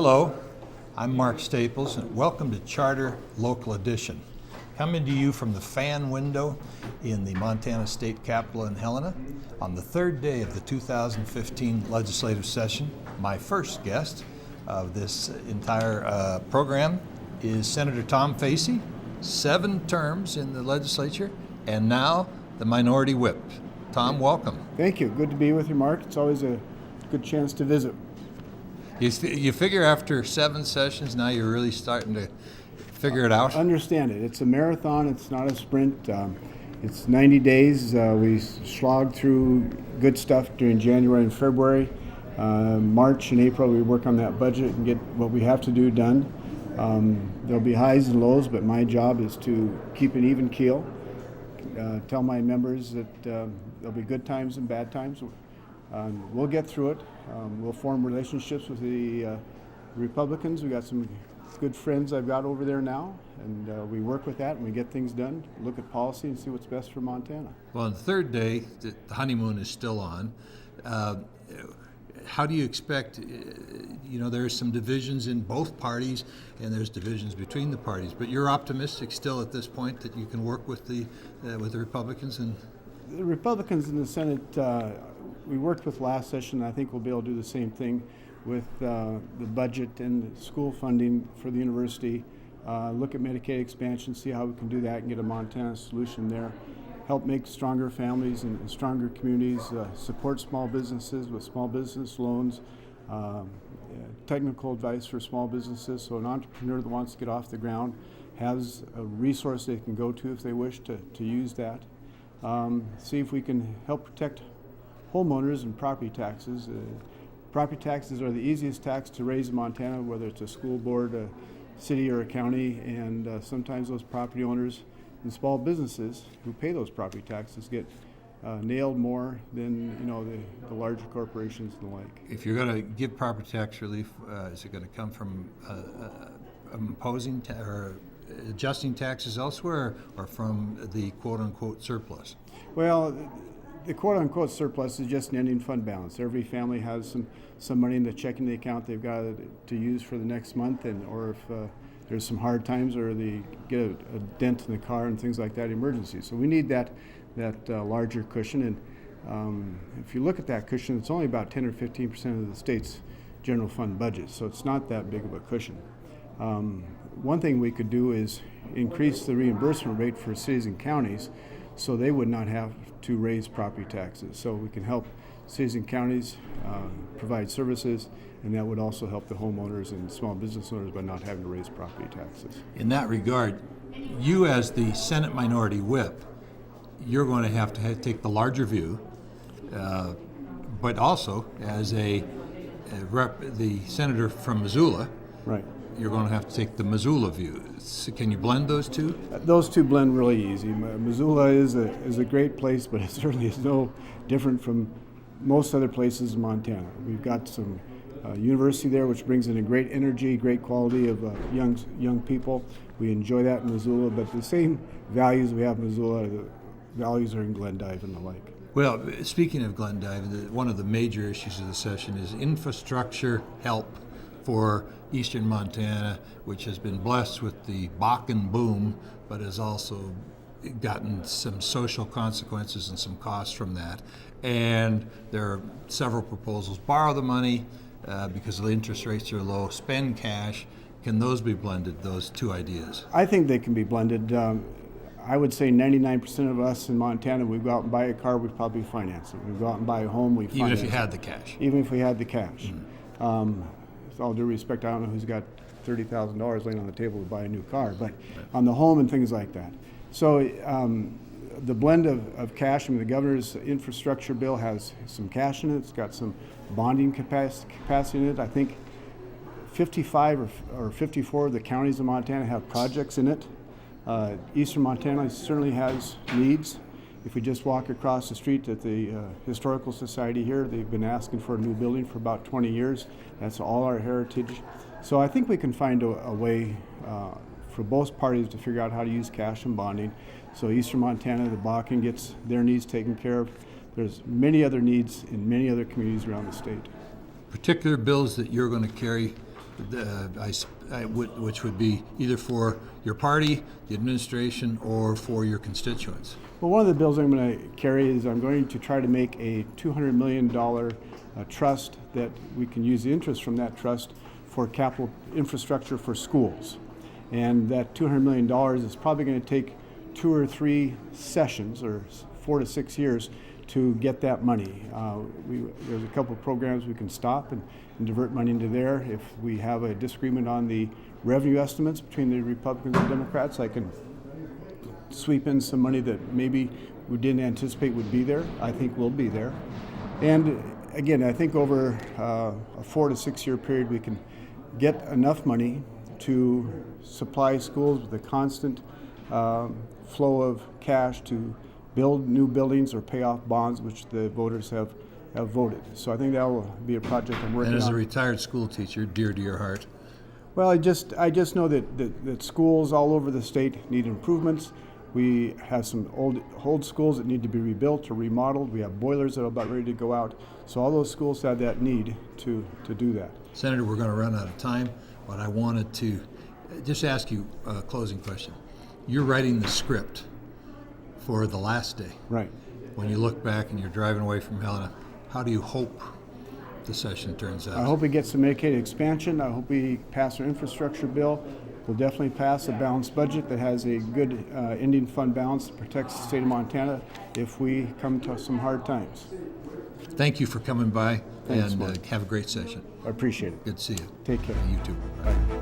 Hello, I'm Mark Staples, and welcome to Charter Local Edition. Coming to you from the fan window in the Montana State Capitol in Helena on the third day of the 2015 legislative session. My first guest of this entire program is Senator Tom Facey, 7 terms in the legislature, and now the Minority Whip. Tom, welcome. Thank you. Good to be with you, Mark. It's always a good chance to visit. You figure after 7 sessions, now you're really starting to figure it out? Understand it. It's a marathon. It's not a sprint. It's 90 days. We slogged through good stuff during January and February. March and April, we work on that budget and get what we have to do done. There'll be highs and lows, but my job is to keep an even keel. Tell my members that there'll be good times and bad times. We'll get through it. We'll form relationships with the Republicans. We got some good friends I've got over there now, and we work with that and we get things done, look at policy and see what's best for Montana. Well, on the third day, the honeymoon is still on. How do you expect, there's some divisions in both parties and there's divisions between the parties, but you're optimistic still at this point that you can work with the Republicans? And the Republicans in the Senate, we worked with last session. I think we'll be able to do the same thing with the budget and school funding for the university. Look at Medicaid expansion, see how we can do that and get a Montana solution there. Help make stronger families and stronger communities, support small businesses with small business loans, technical advice for small businesses, so an entrepreneur that wants to get off the ground has a resource they can go to if they wish to use that. See if we can help protect homeowners and property taxes. Property taxes are the easiest tax to raise in Montana, whether it's a school board, a city, or a county, and sometimes those property owners and small businesses who pay those property taxes get nailed more than the larger corporations and the like. if you're going to give property tax relief, is it going to come from imposing or adjusting taxes elsewhere, or from the quote-unquote surplus? Well, the quote-unquote surplus is just an ending fund balance. Every family has some money in the checking account they've got to use for the next month, or if there's some hard times or they get a dent in the car and things like that, emergencies. So we need that larger cushion. And if you look at that cushion, it's only about 10 or 15% of the state's general fund budget, so it's not that big of a cushion. One thing we could do is increase the reimbursement rate for cities and counties so they would not have to raise property taxes. So we can help cities and counties provide services, and that would also help the homeowners and small business owners by not having to raise property taxes. In that regard, you as the Senate Minority Whip, you're going to have to take the larger view, but also as the senator from Missoula, right? You're going to have to take the Missoula view. So can you blend those two? Those two blend really easy. Missoula is a great place, but it certainly is no different from most other places in Montana. We've got some university there, which brings in a great energy, great quality of young people. We enjoy that in Missoula, but the same values we have in Missoula, the values are in Glendive and the like. Well, speaking of Glendive, one of the major issues of the session is infrastructure help for eastern Montana, which has been blessed with the Bakken boom, but has also gotten some social consequences and some costs from that. And there are several proposals: borrow the money because the interest rates are low, spend cash. Can those be blended, those two ideas? I think they can be blended. I would say 99% of us in Montana, we go out and buy a car, we probably finance it. We go out and buy a home, we finance it. Even if you had the cash? Even if we had the cash. With all due respect, I don't know who's got $30,000 laying on the table to buy a new car, but on the home and things like that. So the blend of cash, the governor's infrastructure bill has some cash in it. It's got some bonding capacity in it. I think 55 or 54 of the counties in Montana have projects in it. Eastern Montana certainly has needs. If we just walk across the street at the Historical Society here, they've been asking for a new building for about 20 years. That's all our heritage. So I think we can find a way for both parties to figure out how to use cash and bonding. So Eastern Montana, the Bakken gets their needs taken care of. There's many other needs in many other communities around the state. Particular bills that you're going to carry which would be either for your party, the administration, or for your constituents. Well, one of the bills I'm going to carry is I'm going to try to make a $200 million trust that we can use the interest from that trust for capital infrastructure for schools. And that $200 million is probably going to take 2 or 3 sessions, or 4 to 6 years, to get that money. There's a couple of programs we can stop and divert money into there. If we have a disagreement on the revenue estimates between the Republicans and Democrats, I can sweep in some money that maybe we didn't anticipate would be there. I think will be there. And again, I think over a 4 to 6 year period, we can get enough money to supply schools with a constant flow of cash to build new buildings or pay off bonds, which the voters have voted. So I think that will be a project I'm working on. And as a retired school teacher, dear to your heart. Well, I just know that schools all over the state need improvements. We have some old schools that need to be rebuilt or remodeled. We have boilers that are about ready to go out. So all those schools have that need to do that. Senator, we're going to run out of time, but I wanted to just ask you a closing question. You're writing the script for the last day. Right. When you look back and you're driving away from Helena, how do you hope the session turns out? I hope we get some Medicaid expansion. I hope we pass our infrastructure bill. We'll definitely pass a balanced budget that has a good ending fund balance that protects the state of Montana if we come to some hard times. Thank you for coming by. Thanks, and Mark. have a great session. I appreciate it. Good to see you. Take care. You too. Bye.